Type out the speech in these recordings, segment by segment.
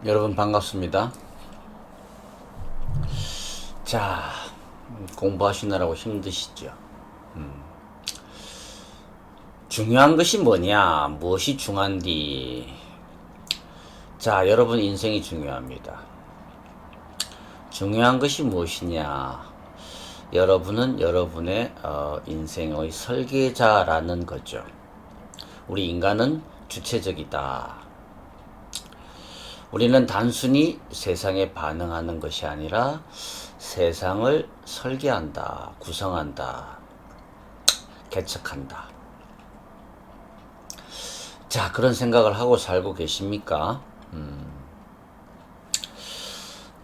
여러분 반갑습니다. 자, 공부하시느라고 힘드시죠? 중요한 것이 뭐냐? 무엇이 중요한디? 자, 여러분 인생이 중요합니다. 중요한 것이 무엇이냐? 여러분은 여러분의 인생의 설계자라는 거죠. 우리 인간은 주체적이다. 우리는 단순히 세상에 반응하는 것이 아니라 세상을 설계한다, 구성한다, 개척한다. 자, 그런 생각을 하고 살고 계십니까?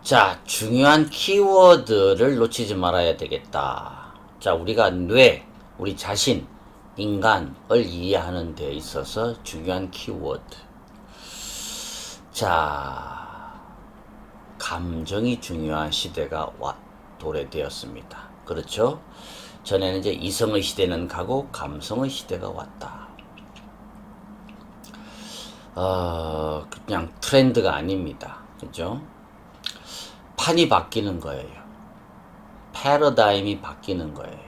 자, 중요한 키워드를 놓치지 말아야 되겠다. 자, 우리가 우리 자신, 인간을 이해하는 데 있어서 중요한 키워드. 자, 감정이 중요한 시대가 도래되었습니다. 그렇죠? 전에는 이제 이성의 시대는 가고 감성의 시대가 왔다. 그냥 트렌드가 아닙니다. 그죠? 판이 바뀌는 거예요. 패러다임이 바뀌는 거예요.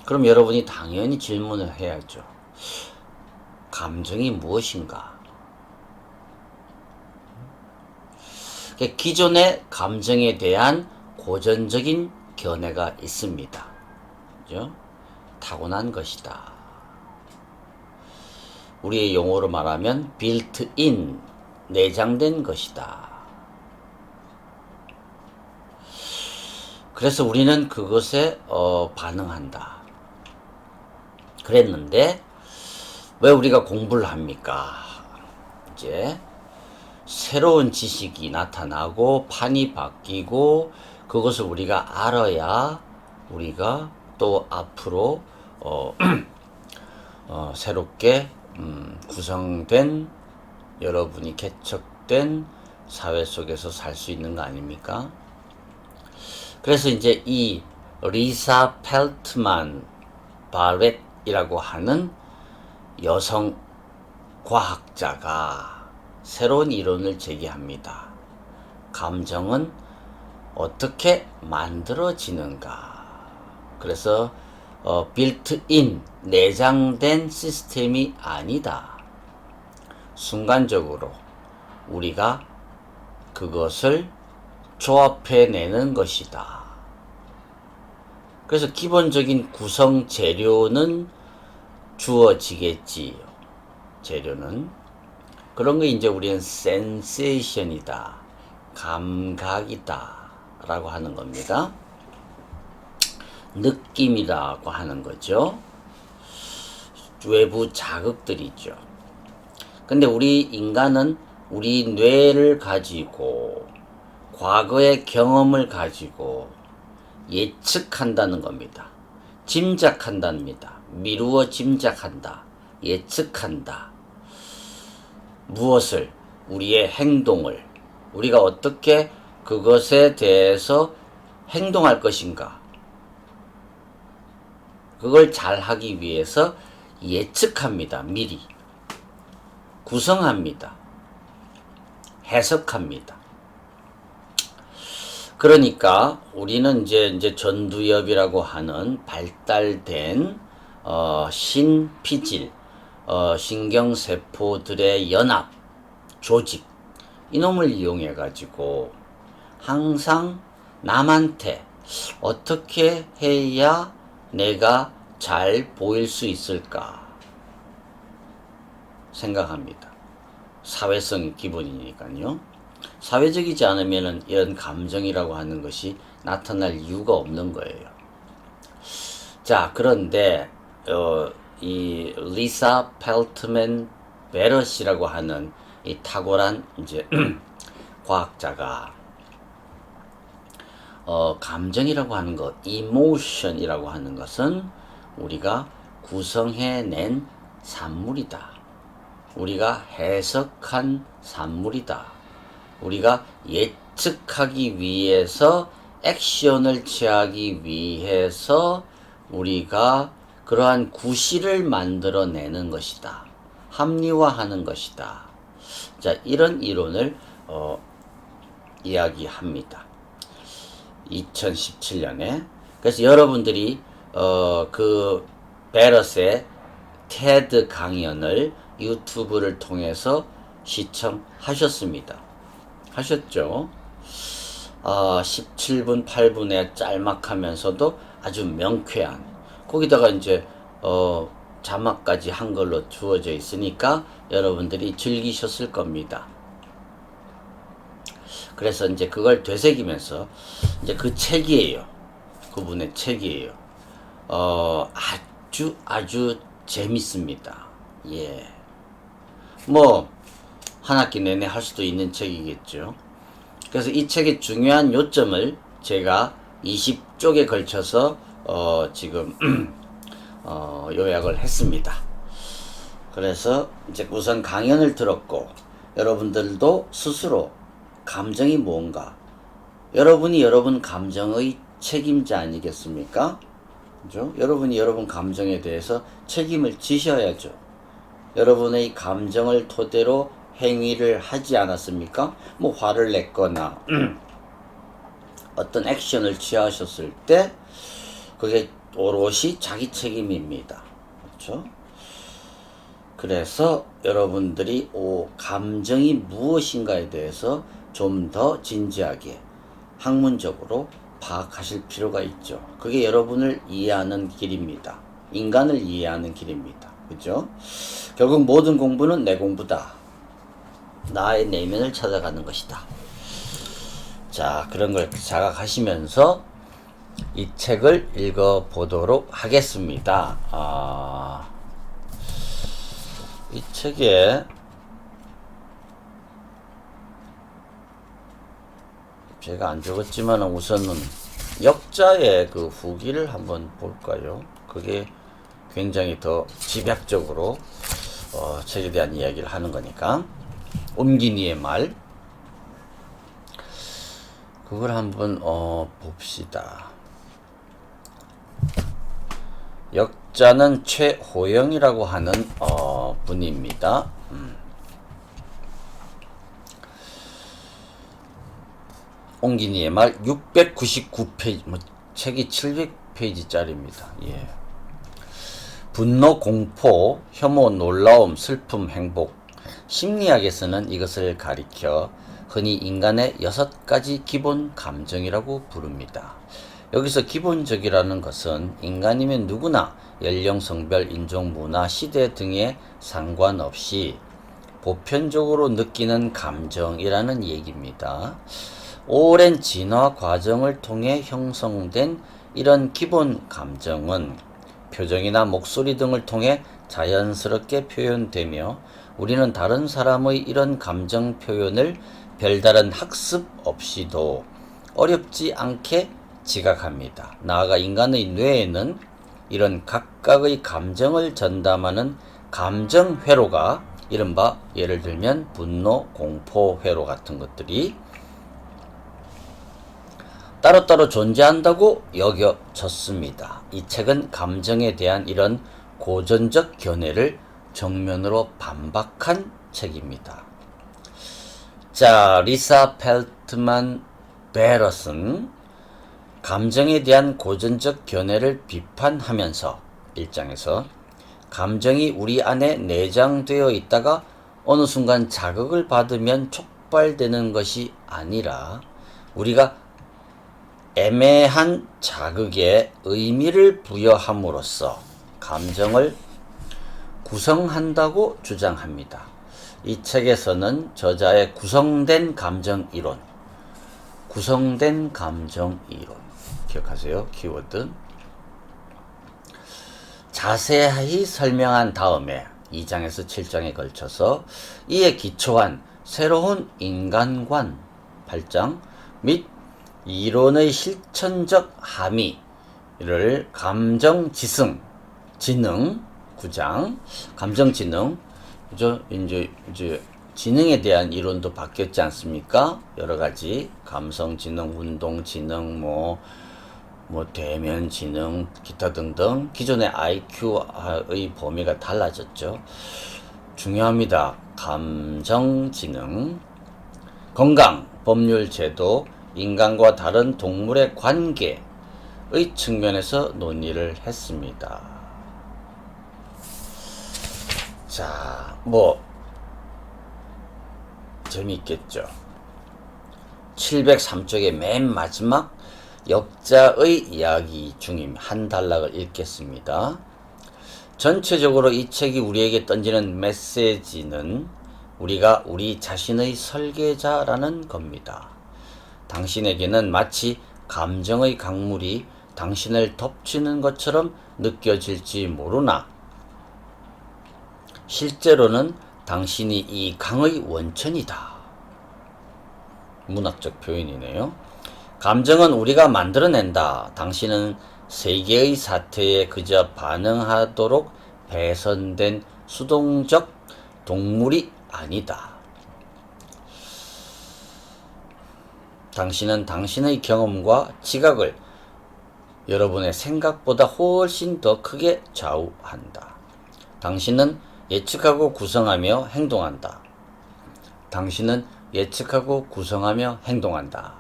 그럼 여러분이 당연히 질문을 해야죠. 감정이 무엇인가? 기존의 감정에 대한 고전적인 견해가 있습니다. 그죠? 타고난 것이다. 우리의 용어로 말하면 built in, 내장된 것이다. 그래서 우리는 그것에 반응한다. 그랬는데 왜 우리가 공부를 합니까? 이제 새로운 지식이 나타나고 판이 바뀌고 그것을 우리가 알아야 우리가 또 앞으로 새롭게 구성된 여러분이 개척된 사회 속에서 살 수 있는 거 아닙니까? 그래서 이제 이 리사 펠트만 바렛이라고 하는 여성 과학자가 새로운 이론을 제기합니다. 감정은 어떻게 만들어지는가? 그래서 빌트인, 내장된 시스템이 아니다. 순간적으로 우리가 그것을 조합해내는 것이다. 그래서 기본적인 구성 재료는 주어지겠지요. 재료는. 그런 게 이제 우리는 센세이션이다. 감각이다. 라고 하는 겁니다. 느낌이라고 하는 거죠. 외부 자극들이죠. 근데 우리 인간은 우리 뇌를 가지고 과거의 경험을 가지고 예측한다는 겁니다. 짐작한답니다. 미루어 짐작한다. 예측한다. 무엇을? 우리의 행동을. 우리가 어떻게 그것에 대해서 행동할 것인가? 그걸 잘 하기 위해서 예측합니다. 미리. 구성합니다. 해석합니다. 그러니까 우리는 이제 전두엽이라고 하는 발달된 신피질, 신경세포들의 연합, 조직, 이놈을 이용해 가지고 항상 남한테 어떻게 해야 내가 잘 보일 수 있을까 생각합니다. 사회성이 기본이니까요. 사회적이지 않으면 이런 감정이라고 하는 것이 나타날 이유가 없는 거예요. 자, 그런데 이 리사 펠트맨 베럿이라고 하는 이 탁월한 이제 과학자가 감정이라고 하는 것, 이모션이라고 하는 것은 우리가 구성해낸 산물이다. 우리가 해석한 산물이다. 우리가 예측하기 위해서 액션을 취하기 위해서 우리가 그러한 구실을 만들어내는 것이다. 합리화하는 것이다. 자, 이런 이론을 이야기합니다. 2017년에. 그래서 여러분들이 그 베러스의 테드 강연을 유튜브를 통해서 시청하셨습니다. 하셨죠? 17분 8분의 짤막하면서도 아주 명쾌한, 거기다가 이제 자막까지 한글로 주어져 있으니까 여러분들이 즐기셨을 겁니다. 그래서 이제 그걸 되새기면서 이제 그 책이에요. 그분의 책이에요. 아주 재밌습니다. 예. 뭐 한 학기 내내 할 수도 있는 책이겠죠. 그래서 이 책의 중요한 요점을 제가 20쪽에 걸쳐서 지금 요약을 했습니다. 그래서 이제 우선 강연을 들었고, 여러분들도 스스로 감정이 뭔가, 여러분이 여러분 감정의 책임자 아니겠습니까? 그죠? 여러분이 여러분 감정에 대해서 책임을 지셔야죠. 여러분의 감정을 토대로 행위를 하지 않았습니까? 뭐 화를 냈거나 어떤 액션을 취하셨을 때 그게 오롯이 자기 책임입니다. 그렇죠? 그래서 여러분들이 감정이 무엇인가에 대해서 좀 더 진지하게 학문적으로 파악하실 필요가 있죠. 그게 여러분을 이해하는 길입니다. 인간을 이해하는 길입니다. 그죠? 결국 모든 공부는 내 공부다. 나의 내면을 찾아가는 것이다. 자, 그런 걸 자각하시면서 이 책을 읽어보도록 하겠습니다. 이 책에 제가 안 적었지만 우선은 역자의 그 후기를 한번 볼까요? 그게 굉장히 더 집약적으로 책에 대한 이야기를 하는 거니까. 옴기니의 말, 그걸 한번 봅시다. 역자는 최호영이라고 하는 분입니다. 옹기니의 말 699페이지, 책이 700페이지짜리입니다. 예. 분노, 공포, 혐오, 놀라움, 슬픔, 행복. 심리학에서는 이것을 가리켜 흔히 인간의 6가지 기본 감정이라고 부릅니다. 여기서 기본적이라는 것은 인간이면 누구나 연령, 성별, 인종, 문화, 시대 등에 상관없이 보편적으로 느끼는 감정이라는 얘기입니다. 오랜 진화 과정을 통해 형성된 이런 기본 감정은 표정이나 목소리 등을 통해 자연스럽게 표현되며, 우리는 다른 사람의 이런 감정 표현을 별다른 학습 없이도 어렵지 않게 지각합니다. 나아가 인간의 뇌에는 이런 각각의 감정을 전담하는 감정 회로가, 이른바 예를 들면 분노, 공포 회로 같은 것들이 따로따로 존재한다고 여겨졌습니다. 이 책은 감정에 대한 이런 고전적 견해를 정면으로 반박한 책입니다. 자, 리사 펠트만 베러슨 감정에 대한 고전적 견해를 비판하면서 1장에서 감정이 우리 안에 내장되어 있다가 어느 순간 자극을 받으면 촉발되는 것이 아니라 우리가 애매한 자극에 의미를 부여함으로써 감정을 구성한다고 주장합니다. 이 책에서는 저자의 구성된 감정 이론, 기억하세요? 키워드. 자세히 설명한 다음에 2장에서 7장에 걸쳐서 이에 기초한 새로운 인간관 8장 및 이론의 실천적 함의를 감정지능 9장, 감정지능, 그죠? 이제 지능에 대한 이론도 바뀌었지 않습니까? 여러 가지 감성지능, 운동지능, 뭐 대면지능, 기타 등등 기존의 IQ의 범위가 달라졌죠. 중요합니다. 감정지능, 건강, 법률, 제도, 인간과 다른 동물의 관계의 측면에서 논의를 했습니다. 자, 재미있겠죠. 703쪽의 맨 마지막 역자의 이야기 중임 한 단락을 읽겠습니다. 전체적으로 이 책이 우리에게 던지는 메시지는 우리가 우리 자신의 설계자라는 겁니다. 당신에게는 마치 감정의 강물이 당신을 덮치는 것처럼 느껴질지 모르나 실제로는 당신이 이 강의 원천이다. 문학적 표현이네요. 감정은 우리가 만들어낸다. 당신은 세계의 사태에 그저 반응하도록 배선된 수동적 동물이 아니다. 당신은 당신의 경험과 지각을 여러분의 생각보다 훨씬 더 크게 좌우한다. 당신은 예측하고 구성하며 행동한다. 당신은 예측하고 구성하며 행동한다.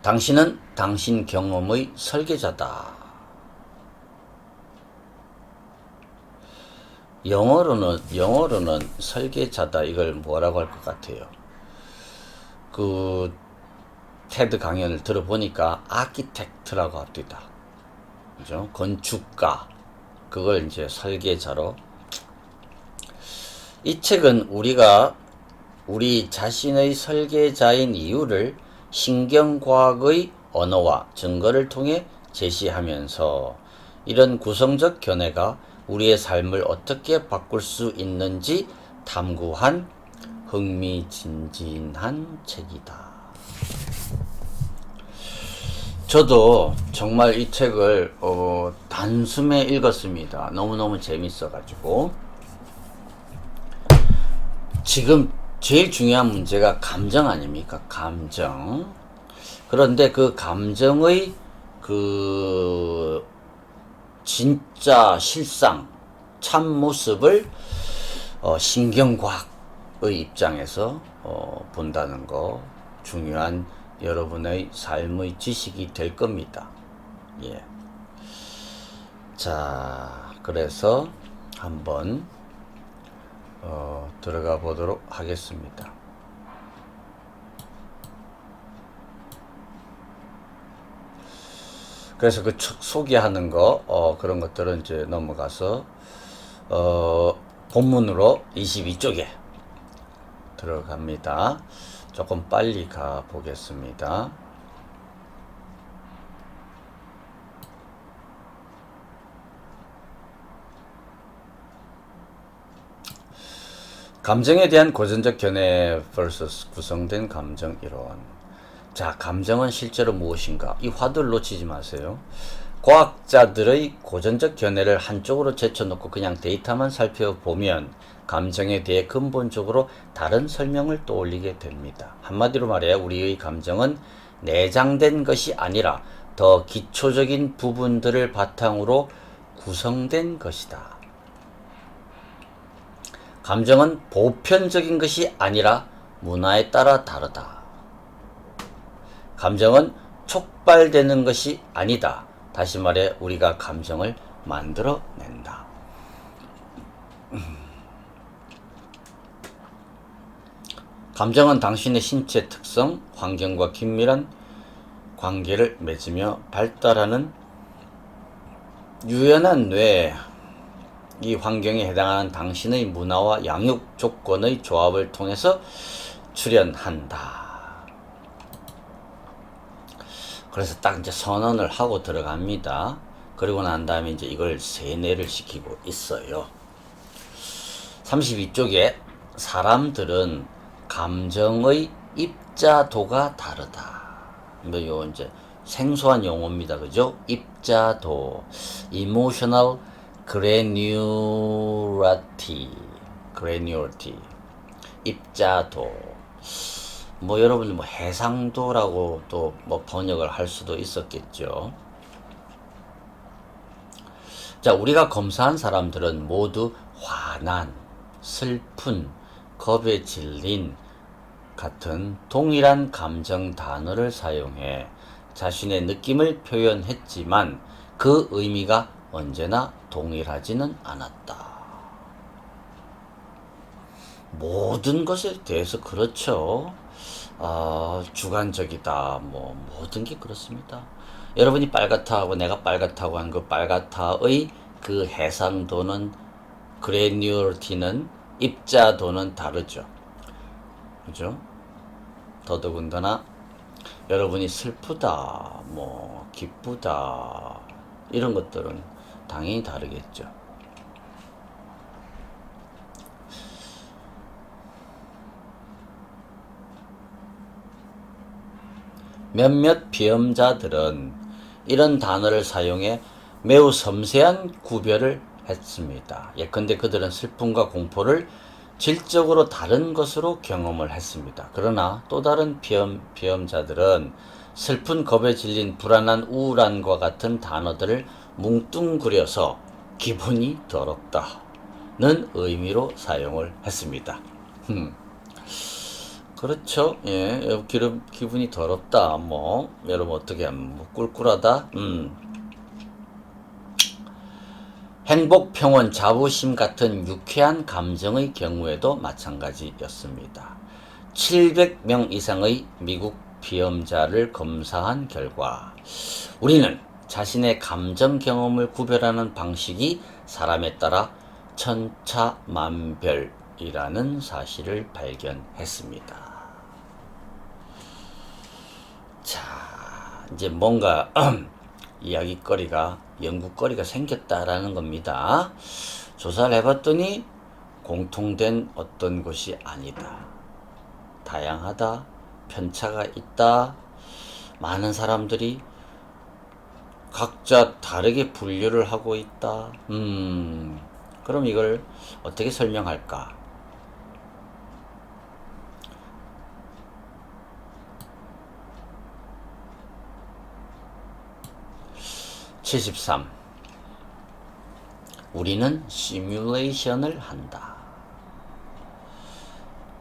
당신은 당신 경험의 설계자다. 영어로는 설계자다 이걸 뭐라고 할 것 같아요. 그 테드 강연을 들어보니까 아키텍트라고 합니다. 그죠? 건축가. 그걸 이제 설계자로. 이 책은 우리가 우리 자신의 설계자인 이유를 신경과학의 언어와 증거를 통해 제시하면서 이런 구성적 견해가 우리의 삶을 어떻게 바꿀 수 있는지 탐구한 흥미진진한 책이다. 저도 정말 이 책을 단숨에 읽었습니다. 너무너무 재밌어가지고. 지금 제일 중요한 문제가 감정 아닙니까? 감정. 그런데 그 감정의 진짜 실상, 참 모습을 신경과학의 입장에서 본다는 거 중요한 여러분의 삶의 지식이 될 겁니다. 예. 자, 그래서 한번 들어가 보도록 하겠습니다. 그래서 그 소개하는 거, 그런 것들은 이제 넘어가서, 본문으로 22쪽에 들어갑니다. 조금 빨리 가 보겠습니다. 감정에 대한 고전적 견해 vs 구성된 감정 이론. 자, 감정은 실제로 무엇인가? 이 화두를 놓치지 마세요. 과학자들의 고전적 견해를 한쪽으로 제쳐놓고 그냥 데이터만 살펴보면 감정에 대해 근본적으로 다른 설명을 떠올리게 됩니다. 한마디로 말해 우리의 감정은 내장된 것이 아니라 더 기초적인 부분들을 바탕으로 구성된 것이다. 감정은 보편적인 것이 아니라 문화에 따라 다르다. 감정은 촉발되는 것이 아니다. 다시 말해 우리가 감정을 만들어낸다. 감정은 당신의 신체 특성, 환경과 긴밀한 관계를 맺으며 발달하는 유연한 뇌, 이 환경에 해당하는 당신의 문화와 양육 조건의 조합을 통해서 출현한다. 그래서 딱 이제 선언을 하고 들어갑니다. 그리고 난 다음에 이제 이걸 세뇌를 시키고 있어요. 32쪽에 사람들은 감정의 입자도가 다르다. 요 이제 생소한 용어입니다. 그죠? 입자도. emotional granularity. 입자도. 여러분 해상도라고 또 번역을 할 수도 있었겠죠. 자, 우리가 검사한 사람들은 모두 화난, 슬픈, 겁에 질린 같은 동일한 감정 단어를 사용해 자신의 느낌을 표현했지만 그 의미가 언제나 동일하지는 않았다. 모든 것에 대해서 그렇죠. 주관적이다. 뭐 모든 게 그렇습니다. 여러분이 빨갛다고 내가 빨갛다고 한 그 빨갛다의 그 해상도는 그래뉴얼티는 입자도는 다르죠. 그죠? 더더군다나 여러분이 슬프다, 뭐 기쁘다 이런 것들은 당연히 다르겠죠. 몇몇 비험자들은 이런 단어를 사용해 매우 섬세한 구별을 했습니다. 예컨대 그들은 슬픔과 공포를 질적으로 다른 것으로 경험을 했습니다. 그러나 또 다른 비험자들은 슬픈 겁에 질린 불안한 우울함과 같은 단어들을 뭉뚱그려서 기분이 더럽다는 의미로 사용을 했습니다. 그렇죠. 예, 기분이 더럽다. 뭐, 여러분 어떻게 하면, 뭐, 꿀꿀하다? 행복, 평온, 자부심 같은 유쾌한 감정의 경우에도 마찬가지였습니다. 700명 이상의 미국 비험자를 검사한 결과, 우리는 자신의 감정 경험을 구별하는 방식이 사람에 따라 천차만별이라는 사실을 발견했습니다. 자, 이제 뭔가 이야기거리가, 연구거리가 생겼다라는 겁니다. 조사를 해봤더니 공통된 어떤 것이 아니다. 다양하다. 편차가 있다. 많은 사람들이 각자 다르게 분류를 하고 있다. 그럼 이걸 어떻게 설명할까? 73. 우리는 시뮬레이션을 한다.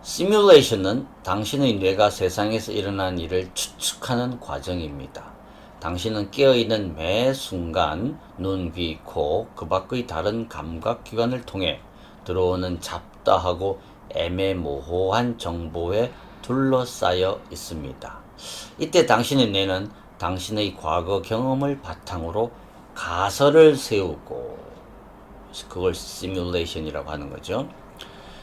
시뮬레이션은 당신의 뇌가 세상에서 일어난 일을 추측하는 과정입니다. 당신은 깨어있는 매 순간 눈, 귀, 코, 그 밖의 다른 감각기관을 통해 들어오는 잡다하고 애매모호한 정보에 둘러싸여 있습니다. 이때 당신의 뇌는 당신의 과거 경험을 바탕으로 가설을 세우고, 그걸 시뮬레이션이라고 하는 거죠.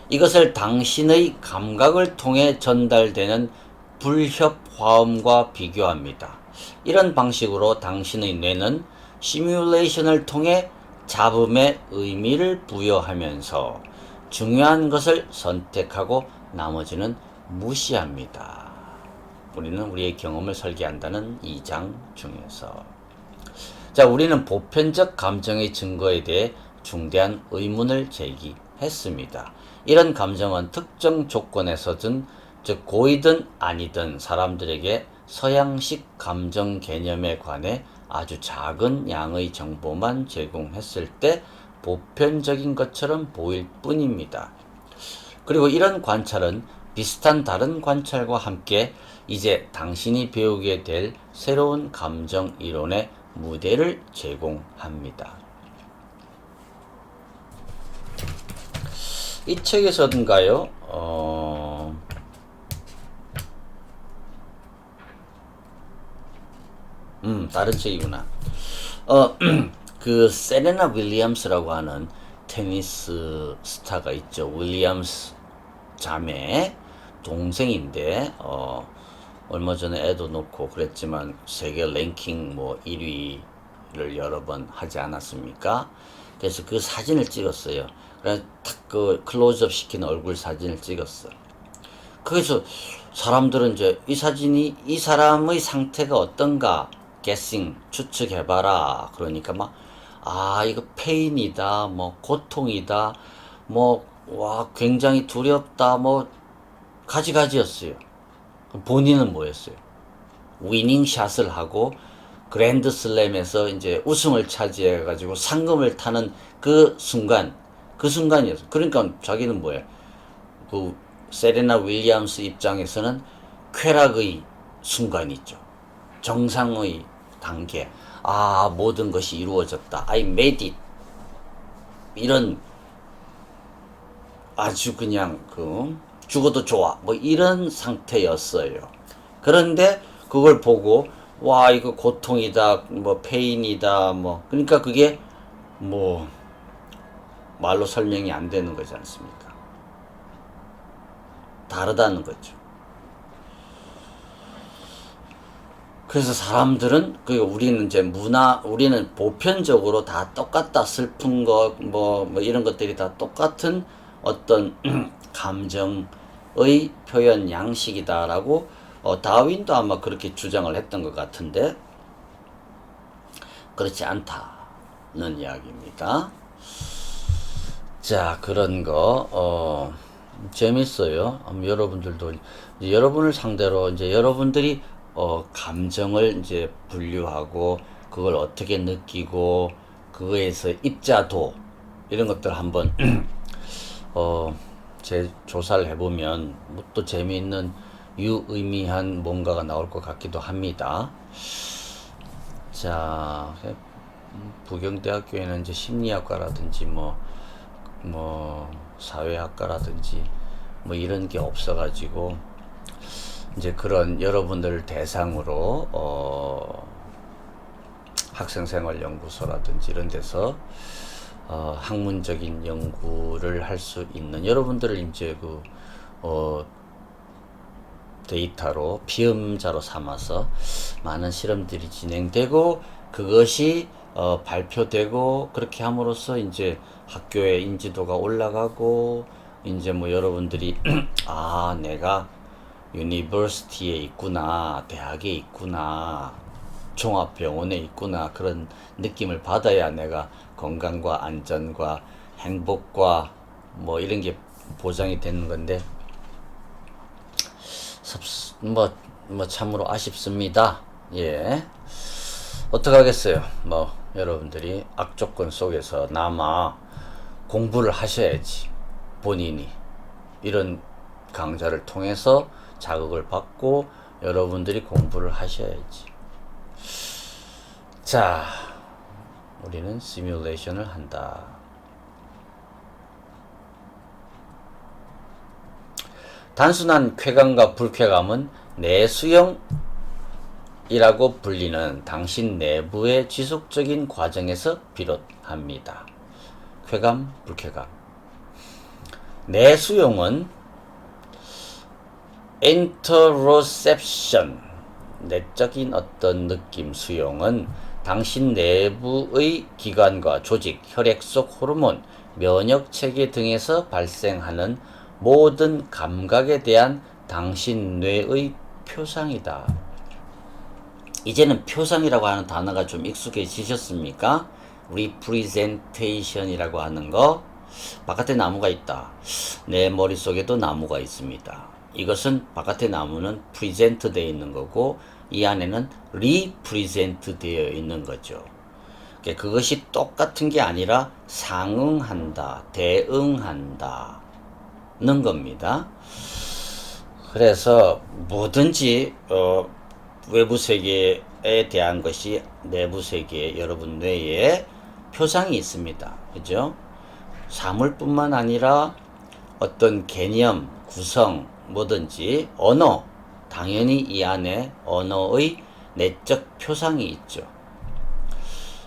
이것을 당신의 감각을 통해 전달되는 불협 화음과 비교합니다. 이런 방식으로 당신의 뇌는 시뮬레이션을 통해 잡음에 의미를 부여하면서 중요한 것을 선택하고 나머지는 무시합니다. 우리는 우리의 경험을 설계한다는 2장 중에서. 자, 우리는 보편적 감정의 증거에 대해 중대한 의문을 제기했습니다. 이런 감정은 특정 조건에서든, 즉 고이든 아니든 사람들에게 서양식 감정 개념에 관해 아주 작은 양의 정보만 제공했을 때 보편적인 것처럼 보일 뿐입니다. 그리고 이런 관찰은 비슷한 다른 관찰과 함께 이제 당신이 배우게 될 새로운 감정 이론의 무대를 제공합니다. 이 책에서든가요, 다른 책이구나. 그 세레나 윌리엄스라고 하는 테니스 스타가 있죠. 윌리엄스 자매 동생인데, 얼마 전에 애도 놓고 그랬지만 세계 랭킹 뭐 1위를 여러 번 하지 않았습니까? 그래서 그 사진을 찍었어요. 그래서 탁 그 클로즈업 시킨 얼굴 사진을 찍었어. 그래서 사람들은 이제 이 사진이 이 사람의 상태가 어떤가 게싱 추측해봐라. 그러니까 막 이거 페인이다, 뭐 고통이다, 뭐 와 굉장히 두렵다, 뭐 가지가지였어요. 본인은 뭐였어요? 위닝 샷을 하고 그랜드 슬램에서 이제 우승을 차지해가지고 상금을 타는 그 순간 그 순간이었어. 그러니까 자기는 뭐야? 그 세레나 윌리엄스 입장에서는 쾌락의 순간이 있죠. 정상의 단계. 아, 모든 것이 이루어졌다. I made it. 이런 아주 그냥 죽어도 좋아. 뭐 이런 상태였어요. 그런데 그걸 보고 와, 이거 고통이다. 뭐 페인이다. 뭐 그러니까 그게 뭐 말로 설명이 안 되는 거지 않습니까? 다르다는 거죠. 그래서 사람들은 우리는 이제 우리는 보편적으로 다 똑같다. 슬픈 것 뭐 이런 것들이 다 똑같은 어떤 감정의 표현 양식이다라고 다윈도 아마 그렇게 주장을 했던 것 같은데 그렇지 않다는 이야기입니다. 자, 그런 거 재밌어요. 여러분들도 이제 여러분을 상대로 이제 여러분들이 감정을 이제 분류하고 그걸 어떻게 느끼고 그거에서 입자도 이런 것들 한번 제 조사를 해보면 뭐 또 재미있는 유의미한 뭔가가 나올 것 같기도 합니다. 자, 부경대학교에는 이제 심리학과라든지 뭐 사회학과라든지 뭐 이런 게 없어가지고 이제 그런 여러분들 대상으로 학생생활연구소라든지 이런 데서 학문적인 연구를 할 수 있는 여러분들을 이제 데이터로 피음자로 삼아서 많은 실험들이 진행되고 그것이 발표되고 그렇게 함으로써 이제 학교의 인지도가 올라가고 이제 뭐 여러분들이 아, 내가 유니버시티에 있구나, 대학에 있구나, 종합병원에 있구나 그런 느낌을 받아야 내가 건강과 안전과 행복과 뭐 이런 게 보장이 되는 건데 뭐 참으로 아쉽습니다. 예. 어떡하겠어요. 뭐 여러분들이 악조건 속에서 남아 공부를 하셔야지. 본인이 이런 강좌를 통해서 자극을 받고 여러분들이 공부를 하셔야지. 자, 우리는 시뮬레이션을 한다. 단순한 쾌감과 불쾌감은 내수형이라고 불리는 당신 내부의 지속적인 과정에서 비롯합니다. 쾌감, 불쾌감. 내수용은 interoception, 내적인 어떤 느낌 수용은 당신 내부의 기관과 조직, 혈액 속 호르몬, 면역체계 등에서 발생하는 모든 감각에 대한 당신 뇌의 표상이다. 이제는 표상이라고 하는 단어가 좀 익숙해지셨습니까? representation이라고 하는 거. 바깥에 나무가 있다. 내 머릿속에도 나무가 있습니다. 이것은 바깥에 나무는 프리젠트 되어 있는 거고 이 안에는 리프리젠트 되어 있는 거죠. 그것이 똑같은 게 아니라 상응한다, 대응한다 는 겁니다. 그래서 뭐든지 외부 세계에 대한 것이 내부 세계 여러분 뇌에 표상이 있습니다. 그죠? 사물뿐만 아니라 어떤 개념, 구성, 뭐든지 언어, 당연히 이 안에 언어의 내적 표상이 있죠.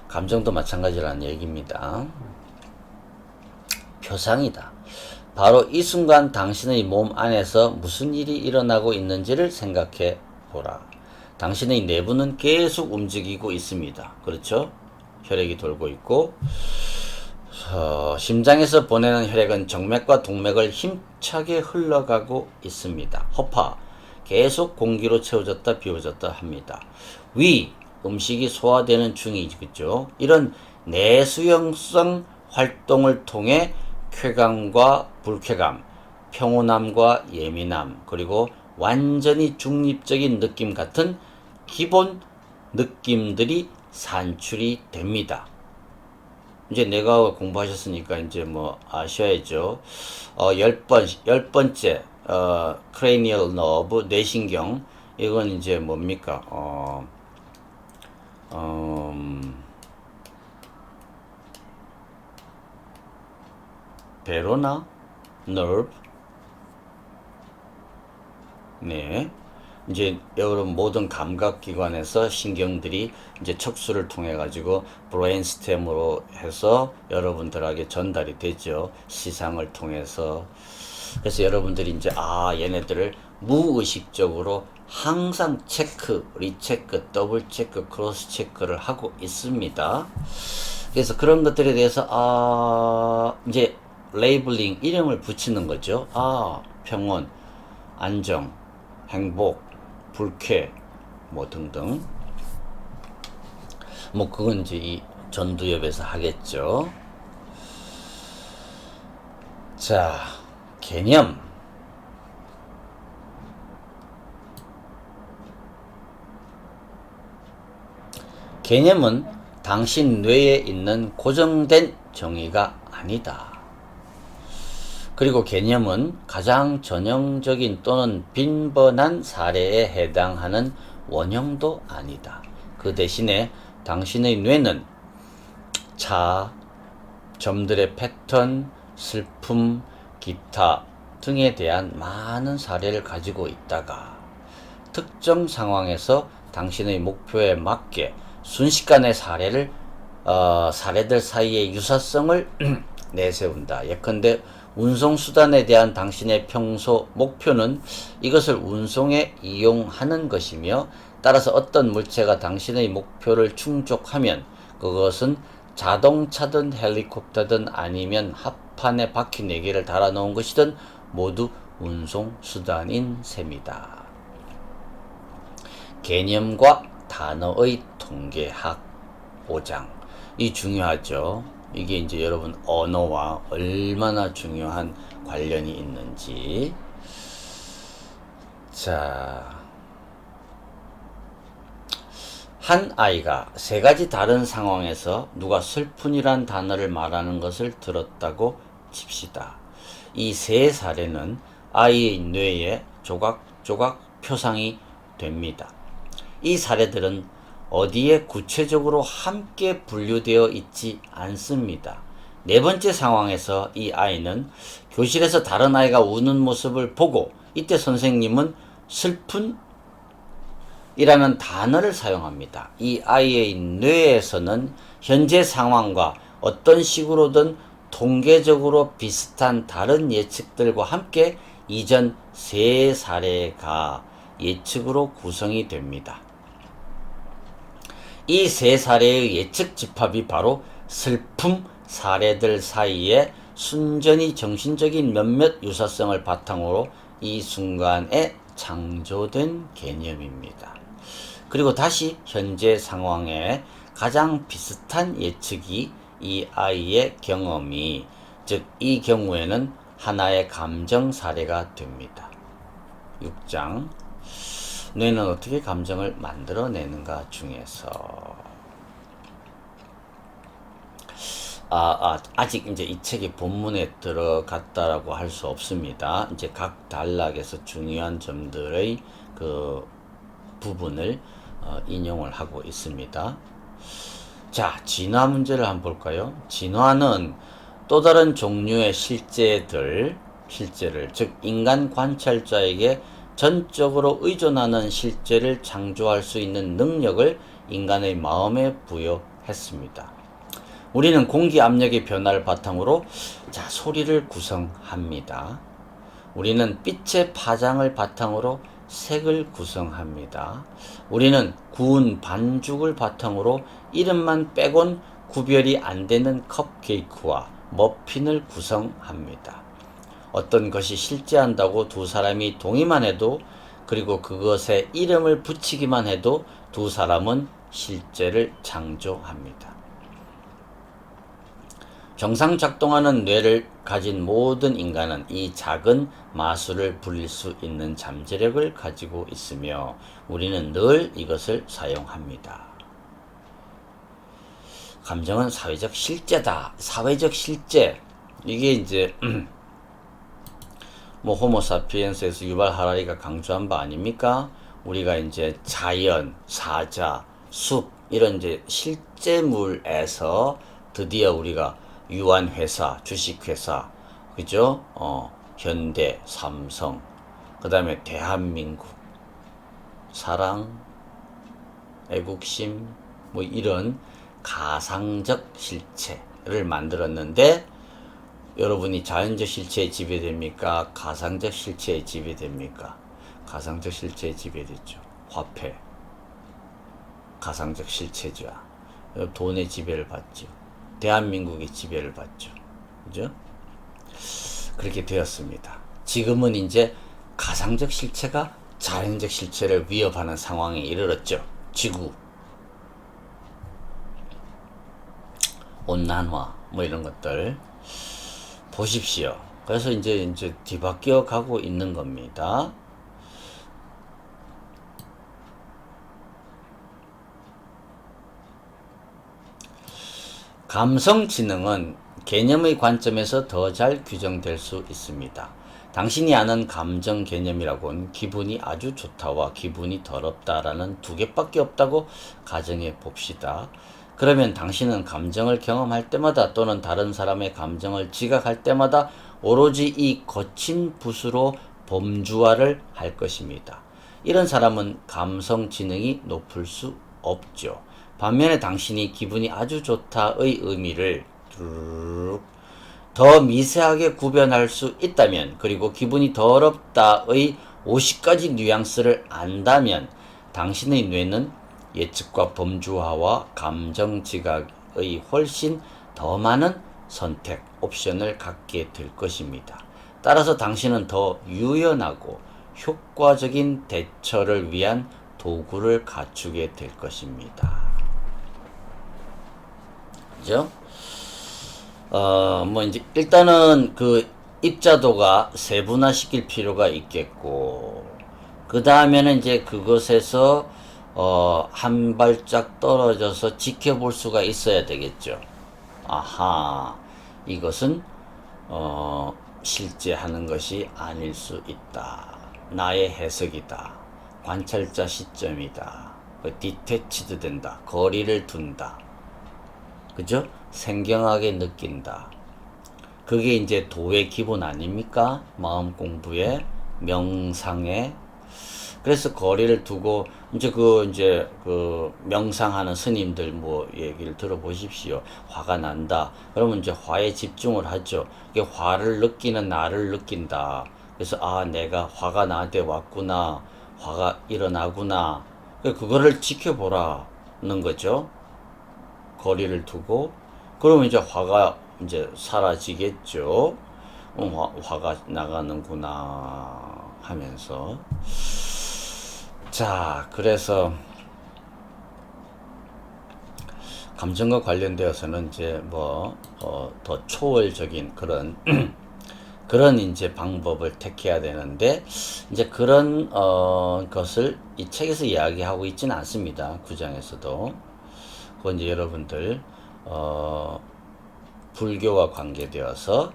감정도 마찬가지라는 얘기입니다. 표상이다. 바로 이 순간 당신의 몸 안에서 무슨 일이 일어나고 있는지를 생각해 보라. 당신의 내부는 계속 움직이고 있습니다. 그렇죠? 혈액이 돌고 있고 심장에서 보내는 혈액은 정맥과 동맥을 힘차게 흘러가고 있습니다. 허파 계속 공기로 채워졌다 비워졌다 합니다. 위 음식이 소화되는 중이겠죠. 이런 내수용성 활동을 통해 쾌감과 불쾌감, 평온함과 예민함, 그리고 완전히 중립적인 느낌 같은 기본 느낌들이 산출이 됩니다. 이제 내가 공부하셨으니까 이제 뭐 아셔야죠. 열 번째, cranial nerve, 뇌신경. 이건 이제 뭡니까? 베로나 nerve. 네. 이제 여러분 모든 감각기관에서 신경들이 이제 척수를 통해 가지고 브레인스템으로 해서 여러분들에게 전달이 되죠. 시상을 통해서. 그래서 여러분들이 이제 얘네들을 무의식적으로 항상 체크, 리체크, 더블 체크, 크로스 체크를 하고 있습니다. 그래서 그런 것들에 대해서 이제 레이블링, 이름을 붙이는 거죠. 평온, 안정, 행복, 불쾌, 뭐 등등. 뭐 그건 이제 이 전두엽에서 하겠죠. 자, 개념. 개념은 당신 뇌에 있는 고정된 정의가 아니다. 그리고 개념은 가장 전형적인 또는 빈번한 사례에 해당하는 원형도 아니다. 그 대신에 당신의 뇌는 차, 점들의 패턴, 슬픔, 기타 등에 대한 많은 사례를 가지고 있다가 특정 상황에서 당신의 목표에 맞게 순식간에 사례들 사이의 유사성을 내세운다. 예컨대 운송수단에 대한 당신의 평소 목표는 이것을 운송에 이용하는 것이며, 따라서 어떤 물체가 당신의 목표를 충족하면 그것은 자동차든 헬리콥터든 아니면 합판에 바퀴 4개를 달아놓은 것이든 모두 운송수단인 셈이다. 개념과 단어의 통계학 보장. 이 중요하죠. 이게 이제 여러분 언어와 얼마나 중요한 관련이 있는지. 자, 한 아이가 3가지 다른 상황에서 누가 슬픈이란 단어를 말하는 것을 들었다고 칩시다. 이 3사례는 아이의 뇌에 조각조각 표상이 됩니다. 이 사례들은 어디에 구체적으로 함께 분류되어 있지 않습니다. 4번째 상황에서 이 아이는 교실에서 다른 아이가 우는 모습을 보고, 이때 선생님은 슬픈 이라는 단어를 사용합니다. 이 아이의 뇌에서는 현재 상황과 어떤 식으로든 통계적으로 비슷한 다른 예측들과 함께 이전 3사례가 예측으로 구성이 됩니다. 이 3사례의 예측 집합이 바로 슬픔 사례들 사이에 순전히 정신적인 몇몇 유사성을 바탕으로 이 순간에 창조된 개념입니다. 그리고 다시 현재 상황에 가장 비슷한 예측이 이 아이의 경험이, 즉 이 경우에는 하나의 감정 사례가 됩니다. 6장 뇌는 어떻게 감정을 만들어내는가 중에서 아직 이제 이 책이 본문에 들어갔다라고 할 수 없습니다. 이제 각 단락에서 중요한 점들의 그 부분을 인용을 하고 있습니다. 자, 진화 문제를 한번 볼까요? 진화는 또 다른 종류의 실제를, 즉 인간 관찰자에게 전적으로 의존하는 실제를 창조할 수 있는 능력을 인간의 마음에 부여했습니다. 우리는 공기 압력의 변화를 바탕으로 소리를 구성합니다. 우리는 빛의 파장을 바탕으로 색을 구성합니다. 우리는 구운 반죽을 바탕으로 이름만 빼곤 구별이 안 되는 컵케이크와 머핀을 구성합니다. 어떤 것이 실제한다고 2사람이 동의만 해도, 그리고 그것에 이름을 붙이기만 해도 2사람은 실제를 창조합니다. 정상 작동하는 뇌를 가진 모든 인간은 이 작은 마술을 부릴 수 있는 잠재력을 가지고 있으며 우리는 늘 이것을 사용합니다. 감정은 사회적 실제다. 사회적 실제. 이게 이제 뭐 호모사피엔스에서 유발 하라리가 강조한 바 아닙니까? 우리가 이제 자연, 사자, 숲 이런 이제 실제물에서 드디어 우리가 유한회사, 주식회사, 그죠? 현대, 삼성, 그 다음에 대한민국, 사랑, 애국심, 뭐 이런 가상적 실체를 만들었는데 여러분이 자연적 실체에 지배됩니까? 가상적 실체에 지배됩니까? 가상적 실체에 지배됐죠. 화폐. 가상적 실체죠. 돈의 지배를 받죠. 대한민국의 지배를 받죠. 그죠? 그렇게 되었습니다. 지금은 이제 가상적 실체가 자연적 실체를 위협하는 상황에 이르렀죠. 지구. 온난화. 뭐 이런 것들. 보십시오. 그래서 이제 뒤바뀌어 가고 있는 겁니다. 감성지능은 개념의 관점에서 더 잘 규정될 수 있습니다. 당신이 아는 감정 개념이라고는 기분이 아주 좋다와 기분이 더럽다라는 두 개밖에 없다고 가정해 봅시다. 그러면 당신은 감정을 경험할 때마다 또는 다른 사람의 감정을 지각할 때마다 오로지 이 거친 붓으로 범주화를 할 것입니다. 이런 사람은 감성 지능이 높을 수 없죠. 반면에 당신이 기분이 아주 좋다의 의미를 더 미세하게 구별할 수 있다면, 그리고 기분이 더럽다의 50가지 뉘앙스를 안다면 당신의 뇌는 예측과 범주화와 감정 지각의 훨씬 더 많은 선택, 옵션을 갖게 될 것입니다. 따라서 당신은 더 유연하고 효과적인 대처를 위한 도구를 갖추게 될 것입니다. 그죠? 뭐 이제 일단은 그 입자도가 세분화시킬 필요가 있겠고, 그 다음에는 이제 그것에서 한 발짝 떨어져서 지켜볼 수가 있어야 되겠죠. 아하, 이것은 실제 하는 것이 아닐 수 있다. 나의 해석이다. 관찰자 시점이다. 디태치드 된다. 거리를 둔다. 그죠? 생경하게 느낀다. 그게 이제 도의 기본 아닙니까? 마음 공부에, 명상에. 그래서 거리를 두고 이제 그 명상하는 스님들 뭐 얘기를 들어보십시오. 화가 난다. 그러면 이제 화에 집중을 하죠. 이게 화를 느끼는 나를 느낀다. 그래서 아, 내가 화가 나한테 왔구나. 화가 일어나구나. 그거를 지켜보라는 거죠. 거리를 두고. 그러면 이제 화가 이제 사라지겠죠. 화가 나가는구나 하면서. 자, 그래서 감정과 관련되어서는 이제 더 초월적인 그런 그런 이제 방법을 택해야 되는데, 이제 그런 것을 이 책에서 이야기하고 있지는 않습니다. 9장에서도. 그건 이제 여러분들 불교와 관계되어서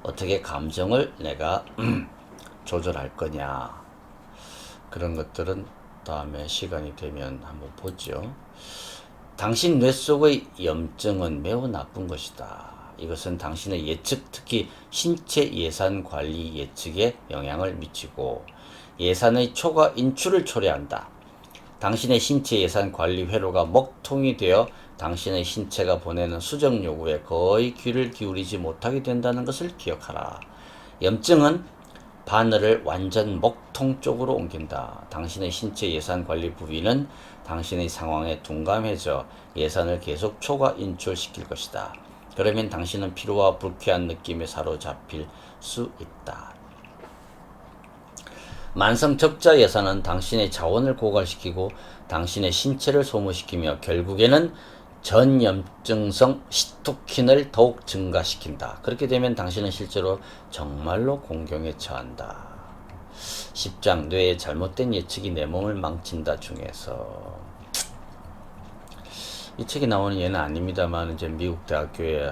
어떻게 감정을 내가 조절할 거냐, 그런 것들은 다음에 시간이 되면 한번 보죠. 당신 뇌 속의 염증은 매우 나쁜 것이다. 이것은 당신의 예측, 특히 신체 예산 관리 예측에 영향을 미치고 예산의 초과 인출을 초래한다. 당신의 신체 예산 관리 회로가 먹통이 되어 당신의 신체가 보내는 수정 요구에 거의 귀를 기울이지 못하게 된다는 것을 기억하라. 염증은 바늘을 완전 먹통 쪽으로 옮긴다. 당신의 신체 예산 관리 부위는 당신의 상황에 둔감해져 예산을 계속 초과 인출시킬 것이다. 그러면 당신은 피로와 불쾌한 느낌에 사로잡힐 수 있다. 만성 적자 예산은 당신의 자원을 고갈시키고 당신의 신체를 소모시키며 결국에는 전염증성 시토킨을 더욱 증가시킨다. 그렇게 되면 당신은 실제로 정말로 공경에 처한다. 10장 뇌의 잘못된 예측이 내 몸을 망친다 중에서 이 책이 나오는 얘는 아닙니다만 이제 미국 대학교에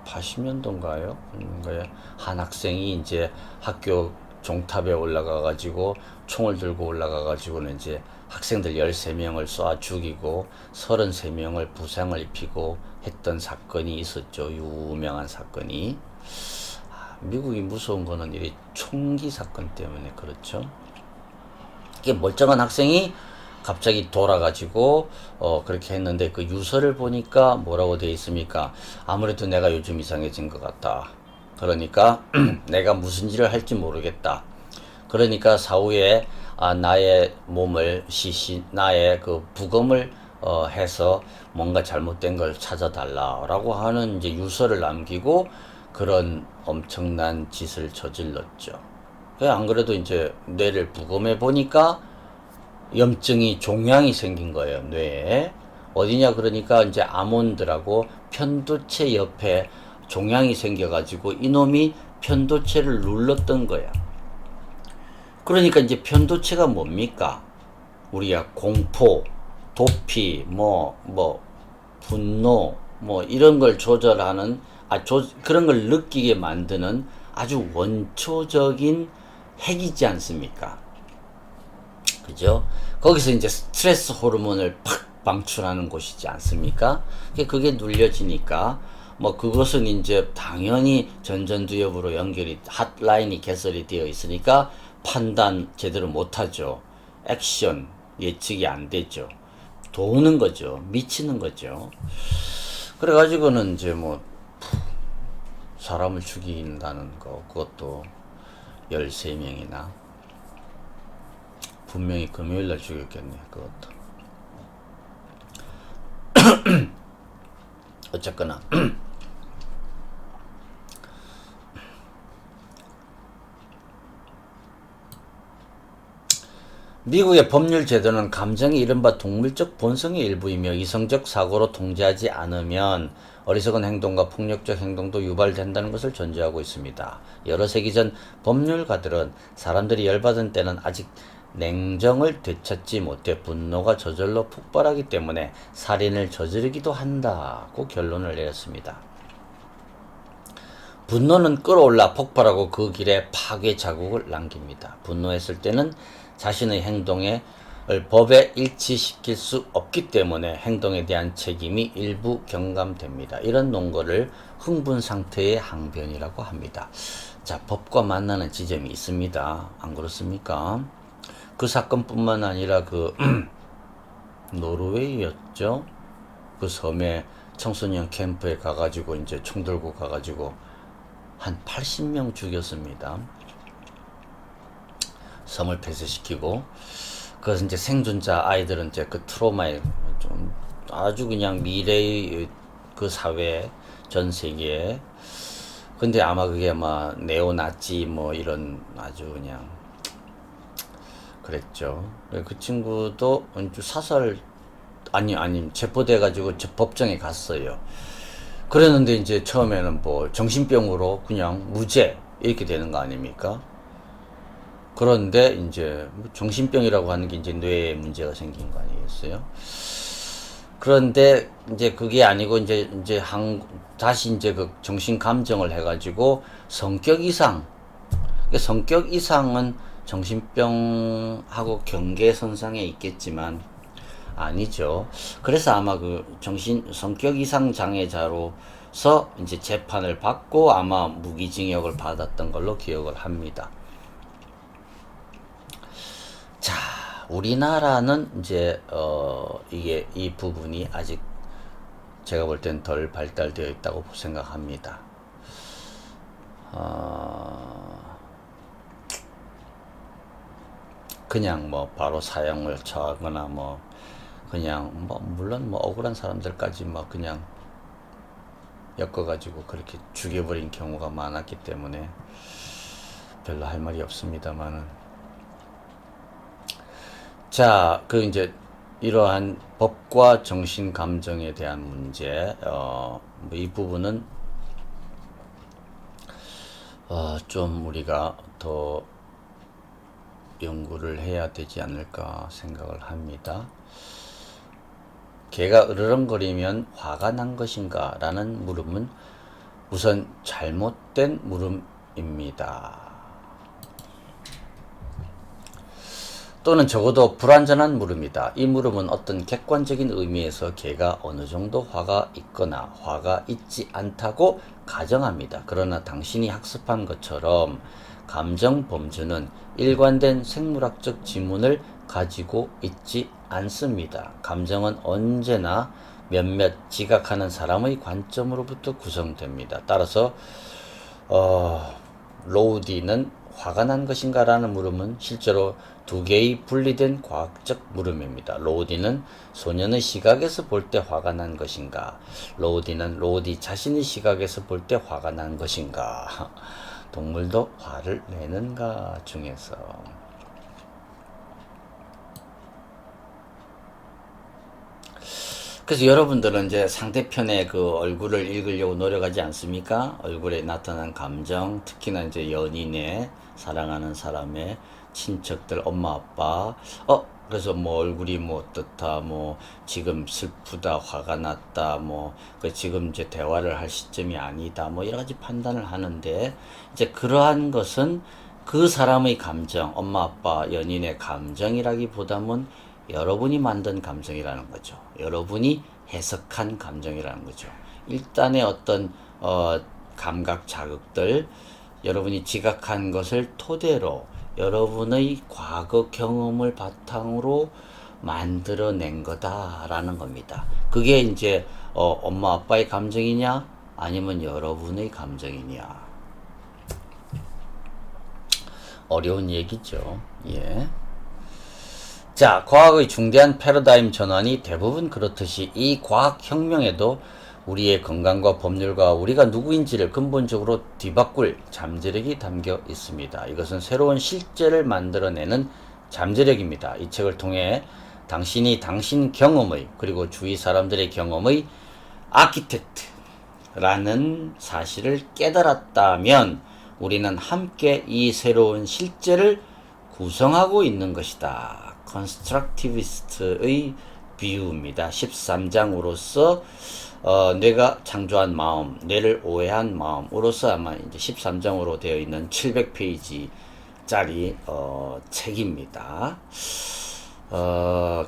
1980년도인가요? 한 학생이 이제 학교 종탑에 올라가 가지고 총을 들고 올라가 가지고는 이제 학생들 13명을 쏴 죽이고 33명을 부상을 입히고 했던 사건이 있었죠. 유명한 사건이. 미국이 무서운 거는 이 총기 사건 때문에 그렇죠. 이게 멀쩡한 학생이 갑자기 돌아가지고 그렇게 했는데 그 유서를 보니까 뭐라고 되어 있습니까? 아무래도 내가 요즘 이상해진 것 같다. 그러니까 내가 무슨 일을 할지 모르겠다. 그러니까 사후에 나의 몸을 나의 그 부검을 해서 뭔가 잘못된 걸 찾아달라라고 하는 이제 유서를 남기고 그런 엄청난 짓을 저질렀죠. 안 그래도 이제 뇌를 부검해 보니까 염증이 종양이 생긴 거예요, 뇌에. 어디냐 그러니까 이제 아몬드라고 편도체 옆에 종양이 생겨가지고 이놈이 편도체를 눌렀던 거야. 그러니까 이제 편도체가 뭡니까? 우리가 공포, 도피, 분노, 이런 걸 조절하는, 그런 걸 느끼게 만드는 아주 원초적인 핵이지 않습니까? 그죠? 거기서 이제 스트레스 호르몬을 팍 방출하는 곳이지 않습니까? 그게 눌려지니까, 그것은 이제 당연히 전전두엽으로 핫라인이 개설이 되어 있으니까 판단 제대로 못하죠. 액션, 예측이 안 되죠. 도는 거죠. 미치는 거죠. 그래가지고는 이제 사람을 죽인다는 거, 그것도 13명이나. 분명히 금요일날 죽였겠네, 그것도. 어쨌거나. 미국의 법률 제도는 감정이 이른바 동물적 본성의 일부이며 이성적 사고로 통제하지 않으면 어리석은 행동과 폭력적 행동도 유발된다는 것을 전제하고 있습니다. 여러 세기 전 법률가들은 사람들이 열받은 때는 아직 냉정을 되찾지 못해 분노가 저절로 폭발하기 때문에 살인을 저지르기도 한다고 결론을 내렸습니다. 분노는 끌어올라 폭발하고 그 길에 파괴 자국을 남깁니다. 분노했을 때는 자신의 행동을 법에 일치시킬 수 없기 때문에 행동에 대한 책임이 일부 경감됩니다. 이런 논거를 흥분 상태의 항변이라고 합니다. 자, 법과 만나는 지점이 있습니다. 안 그렇습니까? 그 사건뿐만 아니라 노르웨이였죠? 그 섬에 청소년 캠프에 가가지고 이제 총 들고 가가지고 한 80명 죽였습니다. 섬을 폐쇄시키고, 그래서 이제 생존자 아이들은 이제 그 트라우마에 좀 아주 그냥 미래의 그 사회 전 세계에. 근데 아마 그게 네오나치 이런 아주 그냥 그랬죠. 그 친구도 사설 아니 체포돼 가지고 법정에 갔어요. 그랬는데 이제 처음에는 정신병으로 그냥 무죄 이렇게 되는 거 아닙니까? 그런데 이제 정신병이라고 하는 게 이제 뇌에 문제가 생긴 거 아니겠어요? 그런데 이제 그게 아니고 다시 이제 그 정신 감정을 해가지고 성격 이상. 성격 이상은 정신병하고 경계선상에 있겠지만 아니죠. 그래서 아마 성격 이상 장애자로서 이제 재판을 받고 아마 무기징역을 받았던 걸로 기억을 합니다. 자, 우리나라는 이제 이 부분이 아직 제가 볼 땐 덜 발달되어 있다고 생각합니다. 그냥 바로 사형을 처하거나 그냥 물론 억울한 사람들까지 그냥 엮어가지고 그렇게 죽여버린 경우가 많았기 때문에 별로 할 말이 없습니다만은. 자, 이제 이러한 법과 정신 감정에 대한 문제, 이 부분은 좀 우리가 더 연구를 해야 되지 않을까 생각을 합니다. 개가 으르렁거리면 화가 난 것인가? 라는 물음은 우선 잘못된 물음입니다. 또는 적어도 불완전한 물음이다. 이 물음은 어떤 객관적인 의미에서 개가 어느 정도 화가 있거나 화가 있지 않다고 가정합니다. 그러나 당신이 학습한 것처럼 감정 범주는 일관된 생물학적 지문을 가지고 있지 않습니다. 감정은 언제나 몇몇 지각하는 사람의 관점으로부터 구성됩니다. 따라서 로우디는 화가 난 것인가? 라는 물음은 실제로 두 개의 분리된 과학적 물음입니다. 로우디는 소년의 시각에서 볼 때 화가 난 것인가? 로우디는 로우디 자신의 시각에서 볼 때 화가 난 것인가? 동물도 화를 내는가 중에서. 그래서 여러분들은 이제 상대편의 그 얼굴을 읽으려고 노력하지 않습니까? 얼굴에 나타난 감정, 특히나 이제 연인의, 사랑하는 사람의 친척들, 엄마, 아빠, 그래서 뭐 얼굴이 뭐 어떻다, 뭐 지금 슬프다, 화가 났다, 뭐 그 지금 이제 대화를 할 시점이 아니다, 뭐 여러 가지 판단을 하는데, 이제 그러한 것은 그 사람의 감정, 엄마, 아빠, 연인의 감정이라기보다는 여러분이 만든 감정이라는 거죠. 여러분이 해석한 감정이라는 거죠. 일단의 어떤 감각 자극들, 여러분이 지각한 것을 토대로 여러분의 과거 경험을 바탕으로 만들어낸 거다라는 겁니다. 그게 이제 엄마 아빠의 감정이냐 아니면 여러분의 감정이냐. 어려운 얘기죠. 예. 자, 과학의 중대한 패러다임 전환이 대부분 그렇듯이 이 과학혁명에도 우리의 건강과 법률과 우리가 누구인지를 근본적으로 뒤바꿀 잠재력이 담겨 있습니다. 이것은 새로운 실제를 만들어내는 잠재력입니다. 이 책을 통해 당신이 당신 경험의 그리고 주위 사람들의 경험의 아키텍트라는 사실을 깨달았다면 우리는 함께 이 새로운 실제를 구성하고 있는 것이다. 컨스트럭티비스트의 비유입니다. 13장으로서 뇌가 창조한 마음, 뇌를 오해한 마음으로서 아마 이제 13장으로 되어 있는 700페이지짜리 책입니다.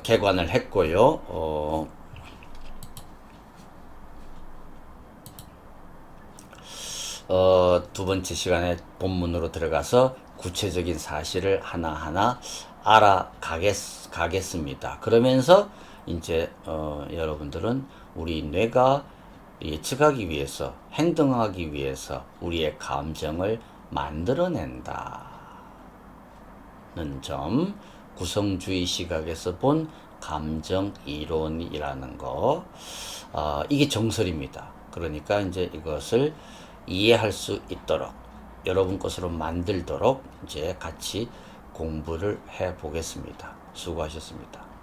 개관을 했고요. 두 번째 시간에 본문으로 들어가서 구체적인 사실을 하나하나 알아가겠습니다. 그러면서 이제 여러분들은 우리 뇌가 예측하기 위해서, 행동하기 위해서 우리의 감정을 만들어낸다는 점, 구성주의 시각에서 본 감정 이론이라는 거, 이게 정설입니다. 그러니까 이제 이것을 이해할 수 있도록 여러분 것으로 만들도록 이제 같이 공부를 해 보겠습니다. 수고하셨습니다.